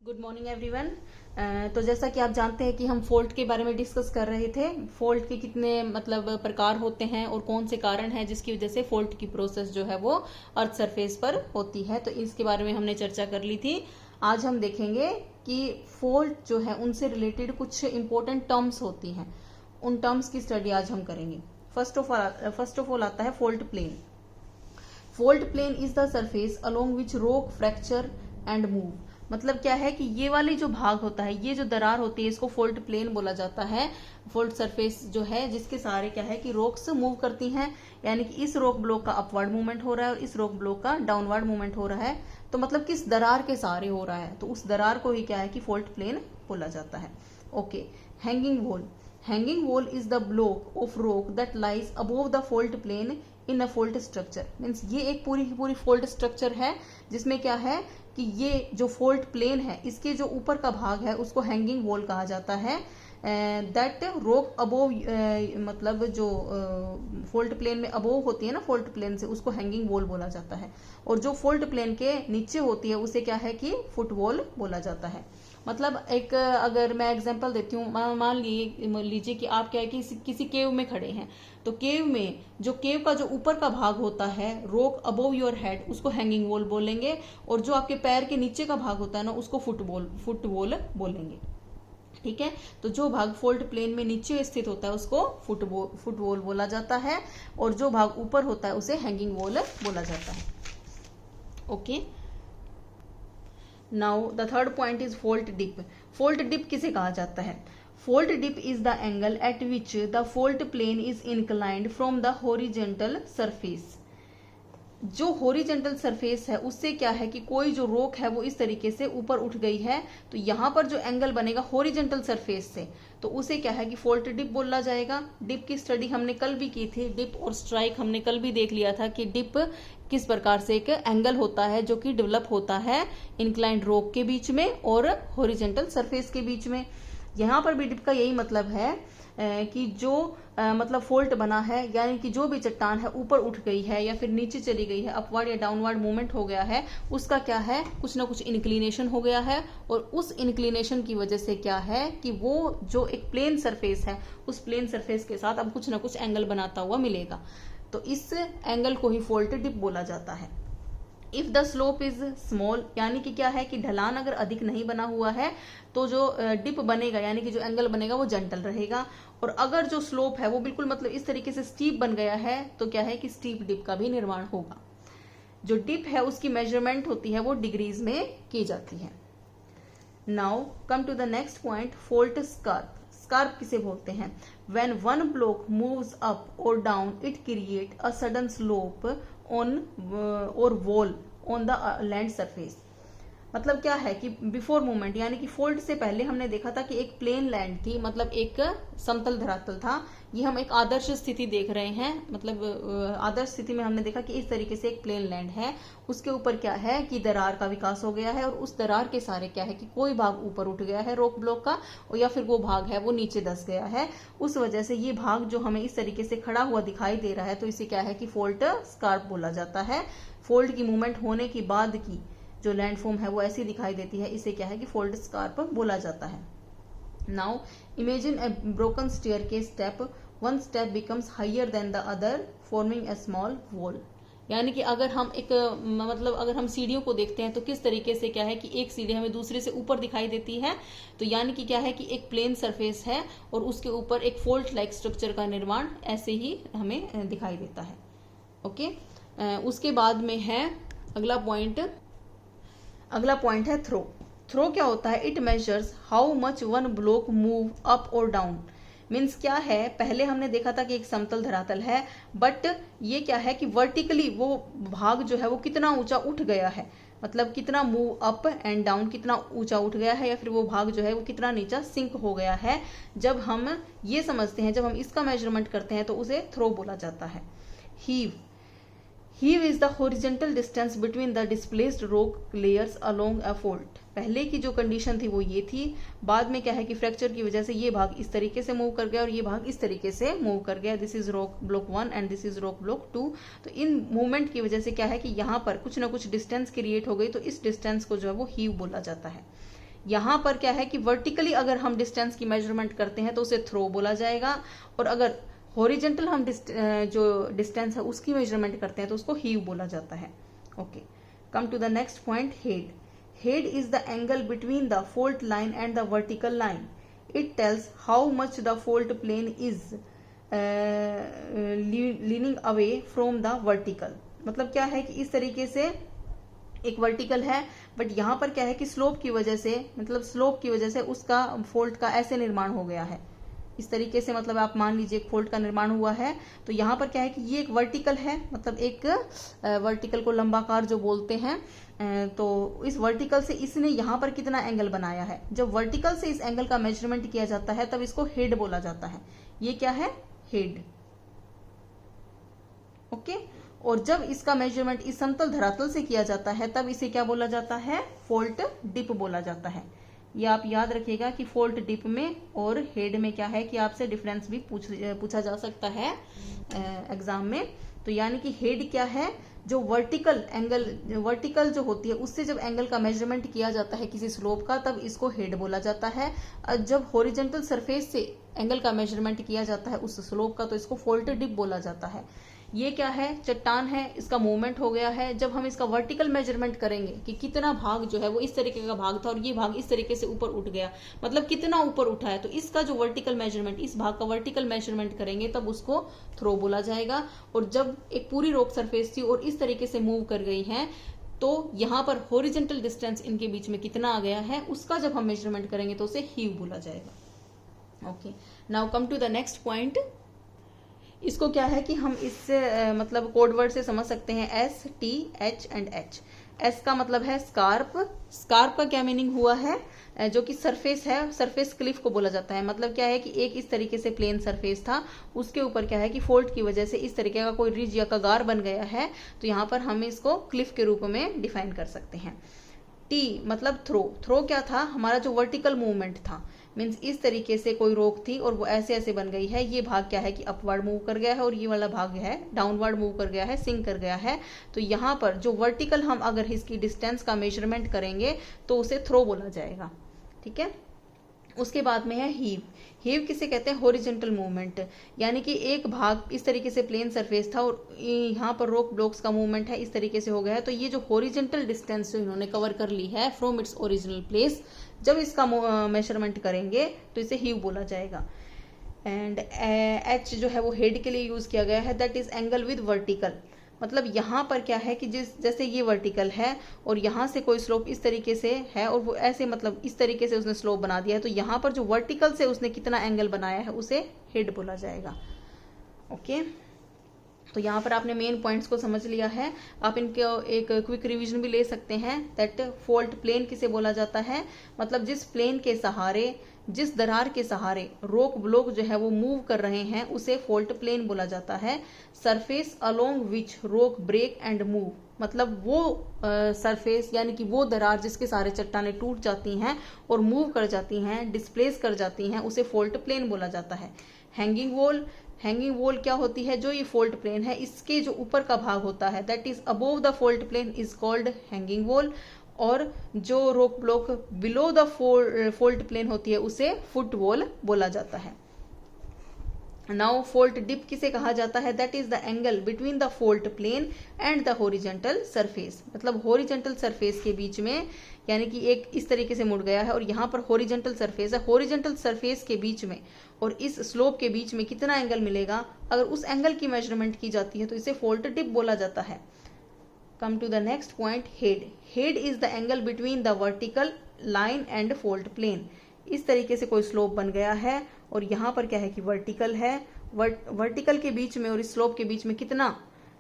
Good morning everyone. तो जैसा कि आप जानते हैं कि हम फोल्ट के बारे में डिस्कस कर रहे थे। फोल्ट के कितने प्रकार होते हैं और कौन से कारण हैं जिसकी वजह से फोल्ट की प्रोसेस जो है वो अर्थ सरफेस पर होती है, तो इसके बारे में हमने चर्चा कर ली थी। आज हम देखेंगे कि फोल्ट जो है उनसे रिलेटेड कुछ इंपॉर्टेंट टर्म्स होती हैं, उन टर्म्स की स्टडी आज हम करेंगे। फर्स्ट ऑफ ऑल आता है fault plane. Fault plane is the surface along which rock fracture and move. मतलब क्या है कि ये वाली जो भाग होता है, ये जो दरार होती है, इसको फोल्ट प्लेन बोला जाता है। फोल्ट सरफेस जो है जिसके सहारे क्या है कि रॉक्स मूव करती हैं, यानी कि इस रॉक ब्लॉक का अपवर्ड मूवमेंट हो रहा है और इस रॉक ब्लॉक का डाउनवर्ड मूवमेंट हो रहा है। तो मतलब किस दरार के सहारे हो रहा है, तो उस दरार को ही क्या है कि फोल्ट प्लेन बोला जाता है। Okay, hanging wall. Hanging wall is the block of rock that lies above the fault plane in a fault structure. Means ये एक पूरी की पूरी फोल्ट स्ट्रक्चर है जिसमें क्या है कि ये जो फोल्ट प्लेन है इसके जो ऊपर का भाग है उसको हैंगिंग वॉल कहा जाता है। दैट रॉक अबोव, मतलब जो फोल्ट प्लेन में अबोव होती है ना फोल्ट प्लेन से, उसको हैंगिंग वॉल बोला जाता है। और जो फोल्ट प्लेन के नीचे होती है उसे क्या है कि फुट वॉल बोला जाता है। मतलब एक अगर मैं एग्जांपल देती हूँ, मान लीजिए कि आप क्या है कि किसी केव में खड़े हैं, तो केव में जो केव का जो ऊपर का भाग होता है, रॉक अबोव योर हेड, उसको हैंगिंग वॉल बोलेंगे। और जो आपके पैर के नीचे का भाग होता है ना, उसको फुट वॉल बोलेंगे। ठीक है, तो जो भाग फोल्ट प्लेन में नीचे स्थित होता है उसको फुट वॉल बोला जाता है, और जो भाग ऊपर होता है उसे हैंगिंग वॉल बोला जाता है। Okay, now the third point is fault dip. Fault dip किसे कहा जाता है? Fault dip is the angle at which the fault plane is inclined from the horizontal surface. जो हॉरिजेंटल सरफेस है उससे क्या है कि कोई जो रॉक है वो इस तरीके से ऊपर उठ गई है, तो यहां पर जो एंगल बनेगा हॉरिजेंटल सरफेस से, तो उसे क्या है कि फोल्ट डिप बोला जाएगा। डिप की स्टडी हमने कल भी की थी। डिप और स्ट्राइक हमने कल भी देख लिया था कि डिप किस प्रकार से एक एंगल होता है जो कि डेवलप होता है इंक्लाइंड रॉक के बीच में और हॉरिजेंटल सरफेस के बीच में। यहाँ पर भी डिप का यही मतलब है कि जो मतलब फोल्ट बना है, यानी कि जो भी चट्टान है ऊपर उठ गई है या फिर नीचे चली गई है, अपवर्ड या डाउनवर्ड मूवमेंट हो गया है, उसका क्या है, कुछ ना कुछ इंक्लिनेशन हो गया है। और उस इंक्लिनेशन की वजह से क्या है कि वो जो एक प्लेन सरफेस है उस प्लेन सरफेस के साथ अब कुछ ना कुछ एंगल बनाता हुआ मिलेगा, तो इस एंगल को ही फोल्ट डिप बोला जाता है। If the slope is small, यानी कि क्या है कि ढलान अगर अधिक नहीं बना हुआ है तो जो डिप बनेगा यानी कि जो एंगल बनेगा वो जेंटल रहेगा। और अगर जो स्लोप है वो बिल्कुल मतलब इस तरीके से स्टीप बन गया है तो क्या है कि स्टीप डिप का भी निर्माण होगा। जो डिप है उसकी मेजरमेंट होती है वो डिग्रीज में की जाती है। Now come to the next point, fault scarp. Scarp किसे बोलते हैं? When one block moves up और down it create a sudden slope on और wall on the land surface. मतलब क्या है कि बिफोर मूवमेंट, यानी कि फोल्ट से पहले हमने देखा था कि एक प्लेन लैंड थी, मतलब एक समतल धरातल था। ये हम एक आदर्श स्थिति देख रहे हैं, मतलब आदर्श स्थिति में हमने देखा कि इस तरीके से एक प्लेन लैंड है, उसके ऊपर क्या है कि दरार का विकास हो गया है और उस दरार के सहारे क्या है कि कोई भाग ऊपर उठ गया है रॉक ब्लॉक का, और या फिर वो भाग है वो नीचे धंस गया है। उस वजह से ये भाग जो हमें इस तरीके से खड़ा हुआ दिखाई दे रहा है, तो इसे क्या है कि फोल्ट स्कार्प बोला जाता है। फोल्ट की मूवमेंट होने के बाद की जो लैंडफॉर्म है वो ऐसी दिखाई देती है, इसे क्या है कि फोल्ट स्कार्प बोला जाता है। Now imagine a broken staircase step, one step becomes higher than the other forming a small wall. यानी कि अगर हम एक अगर हम सीढ़ियों को देखते हैं तो किस तरीके से क्या है कि एक सीढ़ी हमें दूसरे से ऊपर दिखाई देती है, तो यानी कि क्या है कि एक प्लेन सरफेस है और उसके ऊपर एक फोल्ट लाइक स्ट्रक्चर का निर्माण ऐसे ही हमें दिखाई देता है। ओके, उसके बाद में है अगला पॉइंट है थ्रो। थ्रो क्या होता है? It measures how much one block move up और डाउन। मीन्स क्या है, पहले हमने देखा था कि एक समतल धरातल है, बट ये क्या है कि वर्टिकली वो भाग जो है वो कितना ऊंचा उठ गया है, मतलब कितना मूव अप एंड डाउन, कितना ऊंचा उठ गया है, या फिर वो भाग जो है वो कितना नीचा सिंक हो गया है। जब हम ये समझते हैं, जब हम इसका मेजरमेंट करते हैं तो उसे थ्रो बोला जाता है। Heave is the horizontal distance between the displaced rock layers along a fault। पहले की जो कंडीशन थी वो ये थी, बाद में क्या है कि फ्रैक्चर की वजह से ये भाग इस तरीके से मूव कर गया और ये भाग इस तरीके से मूव कर गया। This is rock block 1 and this is rock block 2। तो इन मूवमेंट की वजह से क्या है कि यहाँ पर कुछ ना कुछ डिस्टेंस क्रिएट हो गई, तो इस डिस्टेंस को जो है वो हीव बोला जाता है। यहाँ पर क्या है कि वर्टिकली अगर हम डिस्टेंस की मेजरमेंट करते हैं तो उसे थ्रो बोला जाएगा, और अगर हॉरिजेंटल हम जो डिस्टेंस है उसकी मेजरमेंट करते हैं तो उसको हीव बोला जाता है। Okay, come to the next point, hade. Hade is the angle between the fault line and the vertical line. It tells how much the fault plane is leaning away from the vertical. मतलब क्या है कि इस तरीके से एक vertical है, but यहाँ पर क्या है कि स्लोप की वजह से, मतलब स्लोप की वजह से उसका फोल्ट का ऐसे निर्माण हो गया है, इस तरीके से। मतलब आप मान लीजिए एक फोल्ट का निर्माण हुआ है, तो यहाँ पर क्या है कि ये एक वर्टिकल है, मतलब एक वर्टिकल को लंबाकार जो बोलते हैं, तो इस वर्टिकल से इसने यहाँ पर कितना एंगल बनाया है। जब वर्टिकल से इस एंगल का मेजरमेंट किया जाता है तब इसको हेड बोला जाता है। ये क्या है, हेड। ओके, और जब इसका मेजरमेंट इस समतल धरातल से किया जाता है तब इसे क्या बोला जाता है, फोल्ट डिप बोला जाता है। ये आप याद रखिएगा कि फोल्ट डिप में और हेड में क्या है कि आपसे डिफरेंस भी पूछा जा सकता है एग्जाम में। तो यानी कि हेड क्या है, जो वर्टिकल एंगल, वर्टिकल जो होती है उससे जब एंगल का मेजरमेंट किया जाता है किसी स्लोप का तब इसको हेड बोला जाता है। जब हॉरिजॉन्टल सरफेस से एंगल का मेजरमेंट किया जाता है उस स्लोप का तो इसको फोल्ट डिप बोला जाता है। ये क्या है, चट्टान है, इसका मूवमेंट हो गया है। जब हम इसका वर्टिकल मेजरमेंट करेंगे कि कितना भाग जो है वो इस तरीके का भाग था और ये भाग इस तरीके से ऊपर उठ गया, मतलब कितना ऊपर उठा है, तो इसका जो वर्टिकल मेजरमेंट, इस भाग का वर्टिकल मेजरमेंट करेंगे तब उसको थ्रो बोला जाएगा। और जब एक पूरी रॉक सरफेस थी और इस तरीके से मूव कर गई है तो यहाँ पर हॉरिजॉन्टल डिस्टेंस इनके बीच में कितना आ गया है उसका जब हम मेजरमेंट करेंगे तो उसे हीव बोला जाएगा। Okay, now come to the next point. इसको क्या है कि हम इससे मतलब कोड वर्ड से समझ सकते हैं, S, T, H and H. S का मतलब है स्कार्प। स्कार्प का क्या मीनिंग हुआ है, जो कि सरफेस है, सरफेस क्लिफ को बोला जाता है। मतलब क्या है कि एक इस तरीके से प्लेन सरफेस था, उसके ऊपर क्या है कि फोल्ट की वजह से इस तरीके का कोई रिज या कगार बन गया है, तो यहाँ पर हम इसको क्लिफ के रूप में डिफाइन कर सकते हैं। टी मतलब थ्रो। थ्रो क्या था, हमारा जो वर्टिकल मूवमेंट था, मीन्स इस तरीके से कोई रोक थी और वो ऐसे ऐसे बन गई है। ये भाग क्या है कि अपवर्ड मूव कर गया है और ये वाला भाग है डाउनवर्ड मूव कर गया है, सिंक कर गया है। तो यहाँ पर जो वर्टिकल हम अगर इसकी डिस्टेंस का मेजरमेंट करेंगे तो उसे थ्रो बोला जाएगा। ठीक है, उसके बाद में है हीव। हीव किसे कहते हैं, हॉरिजॉन्टल मूवमेंट, यानी कि एक भाग इस तरीके से प्लेन सरफेस था और यहाँ पर रॉक ब्लॉक्स का मूवमेंट है, इस तरीके से हो गया है। तो ये जो हॉरिजॉन्टल डिस्टेंस जो इन्होंने कवर कर ली है फ्रॉम इट्स ओरिजिनल प्लेस, जब इसका मेजरमेंट करेंगे तो इसे हीव बोला जाएगा। एंड एच जो है वो हेड के लिए यूज किया गया है, that is angle with vertical. मतलब यहाँ पर क्या है कि जैसे ये वर्टिकल है और यहाँ से कोई स्लोप इस तरीके से है और वो ऐसे मतलब इस तरीके से उसने स्लोप बना दिया है, तो यहाँ पर जो वर्टिकल से उसने कितना एंगल बनाया है उसे हेड बोला जाएगा। ओके, तो यहाँ पर आपने मेन पॉइंट्स को समझ लिया है। आप इनके एक क्विक रिवीजन भी ले सकते हैं। दैट फोल्ट प्लेन किसे बोला जाता है, मतलब जिस प्लेन के सहारे, जिस दरार के सहारे रॉक ब्लॉक जो है वो मूव कर रहे हैं उसे फोल्ट प्लेन बोला जाता है। Surface along which rock break and move, मतलब वो सरफेस यानी कि वो दरार जिसके सहारे चट्टानें टूट जाती हैं और मूव कर जाती हैं, डिस्प्लेस कर जाती हैं, उसे फोल्ट प्लेन बोला जाता है। हैंगिंग वॉल, हैंगिंग वॉल क्या होती है, जो ये फोल्ट प्लेन है इसके जो ऊपर का भाग होता है, that is above the fault plane is called hanging wall. और जो rock block below the fault plane होती है उसे फुट वॉल बोला जाता है। नाउ फोल्ट डिप किसे कहा जाता है, that is the angle between the fault plane and the horizontal surface. मतलब हॉरिजॉन्टल सरफेस के बीच में, यानी कि एक इस तरीके से मुड़ गया है और यहाँ पर हॉरिजॉन्टल सरफेस है, हॉरिजॉन्टल सरफेस के बीच में और इस स्लोप के बीच में कितना एंगल मिलेगा, अगर उस एंगल की मेजरमेंट की जाती है तो इसे फोल्ट डिप बोला जाता है। Come to the next point, hade. Hade is the angle between the vertical line and fault plane. इस तरीके से कोई स्लोप बन गया है और यहाँ पर क्या है कि वर्टिकल है, वर्टिकल के बीच में और इस स्लोप के बीच में कितना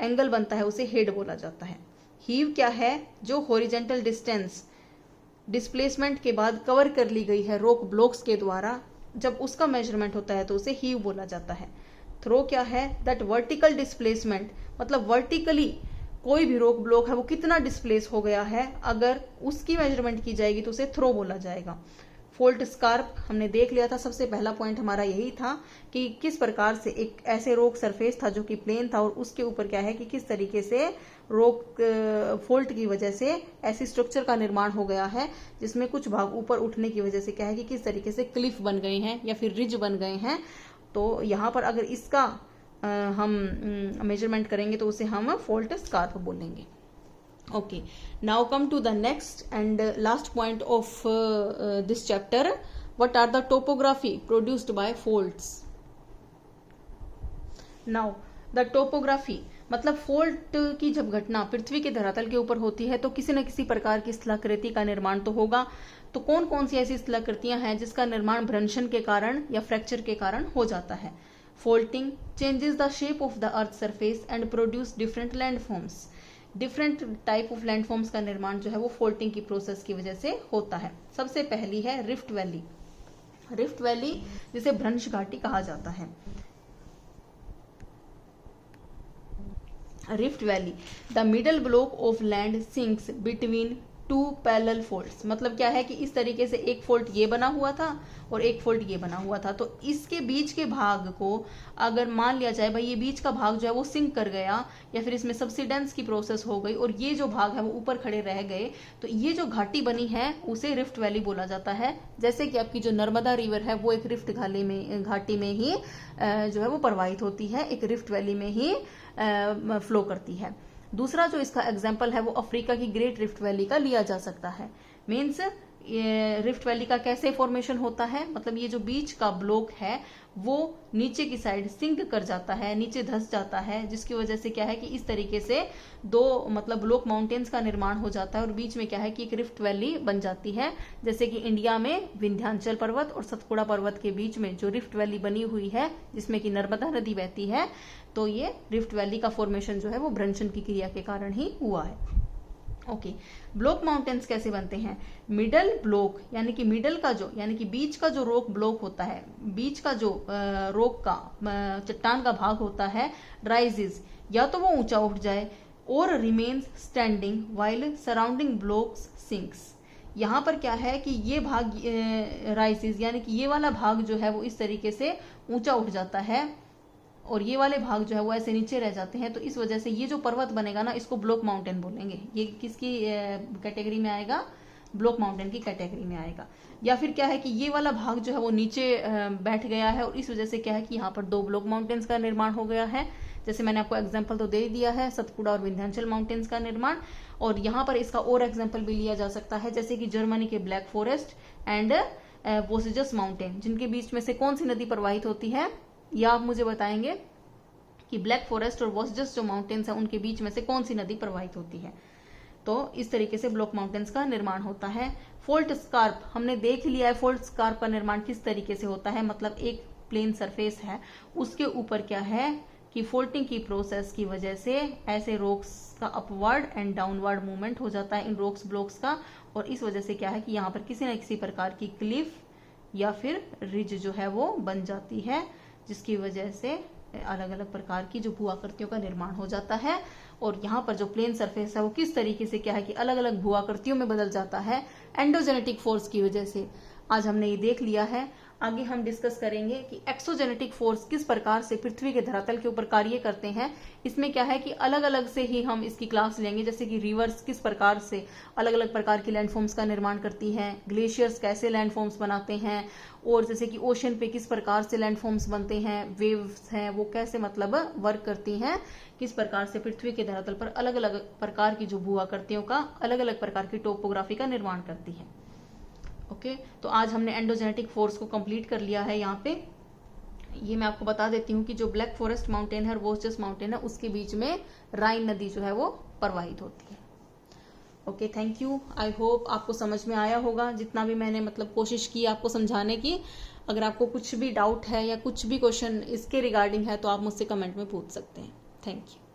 एंगल बनता है उसे हेड बोला जाता है। हीव क्या है, जो हॉरिजॉन्टल डिस्टेंस डिस्प्लेसमेंट के बाद कवर कर ली गई है रॉक ब्लॉक्स के द्वारा, जब उसका मेजरमेंट होता है तो उसे हीव बोला जाता है। थ्रो क्या है, दैट वर्टिकल डिस्प्लेसमेंट, मतलब वर्टिकली कोई भी रॉक ब्लॉक है वो कितना डिस्प्लेस हो गया है, अगर उसकी मेजरमेंट की जाएगी तो उसे थ्रो बोला जाएगा। फोल्ट स्कार्प हमने देख लिया था। सबसे पहला पॉइंट हमारा यही था कि किस प्रकार से एक ऐसे रॉक सरफेस था जो कि प्लेन था और उसके ऊपर क्या है कि किस तरीके से रॉक फोल्ट की वजह से ऐसी स्ट्रक्चर का निर्माण हो गया है जिसमें कुछ भाग ऊपर उठने की वजह से क्या है कि किस तरीके से क्लिफ बन गए हैं या फिर रिज बन गए हैं। तो यहाँ पर अगर इसका हम मेजरमेंट करेंगे तो उसे हम फोल्ट स्कार्प बोलेंगे। Okay, now come to the next and last point of this chapter. What are the topography produced by faults? Now, the topography मतलब फोल्ट की जब घटना पृथ्वी के धरातल के ऊपर होती है तो किसी न किसी प्रकार की स्थलाकृति का निर्माण तो होगा। तो कौन कौन सी ऐसी स्थलाकृतियां हैं जिसका निर्माण भ्रंशन के कारण या फ्रैक्चर के कारण हो जाता है? Faulting changes the shape of the earth surface and produce different landforms. Different type of landforms का निर्माण जो है वो फोल्टिंग की प्रोसेस की वजह से होता है। सबसे पहली है रिफ्ट वैली। रिफ्ट वैली जिसे भ्रंश घाटी कहा जाता है। Rift valley the middle block of land sinks between two parallel folds. मतलब क्या है कि इस तरीके से एक फोल्ट ये बना हुआ था और एक फोल्ट ये बना हुआ था, तो इसके बीच के भाग को अगर मान लिया जाए भाई ये बीच का भाग जो है वो सिंक कर गया या फिर इसमें सबसिडेंस की प्रोसेस हो गई और ये जो भाग है वो ऊपर खड़े रह गए, तो ये जो घाटी बनी है उसे रिफ्ट वैली बोला जाता है। जैसे कि आपकी जो नर्मदा रिवर है वो एक रिफ्ट घाटी में ही जो है वो प्रवाहित होती है, एक रिफ्ट वैली में ही फ्लो करती है। दूसरा जो इसका एग्जाम्पल है वो अफ्रीका की ग्रेट रिफ्ट वैली का लिया जा सकता है। मीन्स रिफ्ट वैली का कैसे फॉर्मेशन होता है, मतलब ये जो बीच का ब्लॉक है वो नीचे की साइड सिंक कर जाता है, नीचे धंस जाता है, जिसकी वजह से क्या है कि इस तरीके से दो मतलब ब्लॉक माउंटेन्स का निर्माण हो जाता है और बीच में क्या है कि एक रिफ्ट वैली बन जाती है। जैसे कि इंडिया में विंध्याचल पर्वत और सतपुड़ा पर्वत के बीच में जो रिफ्ट वैली बनी हुई है जिसमें कि नर्मदा नदी बहती है, तो ये रिफ्ट वैली का फॉर्मेशन जो है वो भ्रंशन की क्रिया के कारण ही हुआ है। ओके, ब्लॉक माउंटेन्स कैसे बनते हैं? मिडल ब्लॉक यानी कि मिडल का जो यानी कि बीच का जो रॉक ब्लॉक होता है, बीच का जो रॉक का चट्टान का भाग होता है, राइजेस या तो वो ऊंचा उठ जाए और remains standing while surrounding blocks sinks. यहाँ पर क्या है कि ये भाग राइजेस यानी कि ये वाला भाग जो है वो इस तरीके से ऊंचा उठ जाता है और ये वाले भाग जो है वो ऐसे नीचे रह जाते हैं, तो इस वजह से ये जो पर्वत बनेगा ना इसको ब्लॉक माउंटेन बोलेंगे। ये किसकी कैटेगरी में आएगा? ब्लॉक माउंटेन की कैटेगरी में आएगा। या फिर क्या है कि ये वाला भाग जो है वो नीचे बैठ गया है और इस वजह से क्या है कि यहाँ पर दो ब्लॉक माउंटेन्स का निर्माण हो गया है। जैसे मैंने आपको एग्जाम्पल तो दे दिया है सतपुड़ा और विंध्याचल माउंटेन्स का निर्माण, और यहाँ पर इसका और एग्जाम्पल भी लिया जा सकता है जैसे कि जर्मनी के ब्लैक फॉरेस्ट एंड वोसिजस माउंटेन, जिनके बीच में से कौन सी नदी प्रवाहित होती है, या आप मुझे बताएंगे कि ब्लैक फॉरेस्ट और वोसिजस जो माउंटेन्स हैं उनके बीच में से कौन सी नदी प्रवाहित होती है। तो इस तरीके से ब्लॉक माउंटेन्स का निर्माण होता है। फोल्ट स्कार्प हमने देख लिया है, फोल्ट स्कार्प का निर्माण किस तरीके से होता है, मतलब एक प्लेन सरफेस है उसके ऊपर क्या है कि फोल्टिंग की प्रोसेस की वजह से ऐसे रॉक्स का अपवर्ड एंड डाउनवर्ड मूवमेंट हो जाता है इन रॉक्स ब्लॉक्स का, और इस वजह से क्या है कि यहाँ पर किसी न किसी प्रकार की क्लिफ या फिर रिज जो है वो बन जाती है, जिसकी वजह से अलग अलग प्रकार की जो भूआकृतियों का निर्माण हो जाता है। और यहाँ पर जो प्लेन सरफेस है वो किस तरीके से क्या है कि अलग अलग भूआकृतियों में बदल जाता है एंडोजेनेटिक फोर्स की वजह से। आज हमने ये देख लिया है। आगे हम डिस्कस करेंगे कि एक्सोजेनेटिक फोर्स किस प्रकार से पृथ्वी के धरातल के ऊपर कार्य करते हैं। इसमें क्या है कि अलग अलग से ही हम इसकी क्लास लेंगे, जैसे कि रिवर्स किस प्रकार से अलग अलग प्रकार की लैंडफॉर्म्स का निर्माण करती हैं, ग्लेशियर्स कैसे लैंडफॉर्म्स बनाते हैं, और जैसे कि ओशन पे किस प्रकार से लैंडफॉर्म्स बनते हैं, वेव्स हैं वो कैसे मतलब वर्क करती हैं, किस प्रकार से पृथ्वी के धरातल पर अलग अलग प्रकार की जो भूआकृतियों का अलग अलग प्रकार की टोपोग्राफी का निर्माण करती है। ओके, तो आज हमने एंडोजेनेटिक फोर्स को कंप्लीट कर लिया है। यहाँ पे ये मैं आपको बता देती हूँ कि जो ब्लैक फॉरेस्ट माउंटेन है और वोसिजस माउंटेन है उसके बीच में राइन नदी जो है वो प्रवाहित होती है। Okay, thank you. I hope आपको समझ में आया होगा जितना भी मैंने मतलब कोशिश की आपको समझाने की। अगर आपको कुछ भी डाउट है या कुछ भी क्वेश्चन इसके रिगार्डिंग है तो आप मुझसे कमेंट में पूछ सकते हैं। Thank you.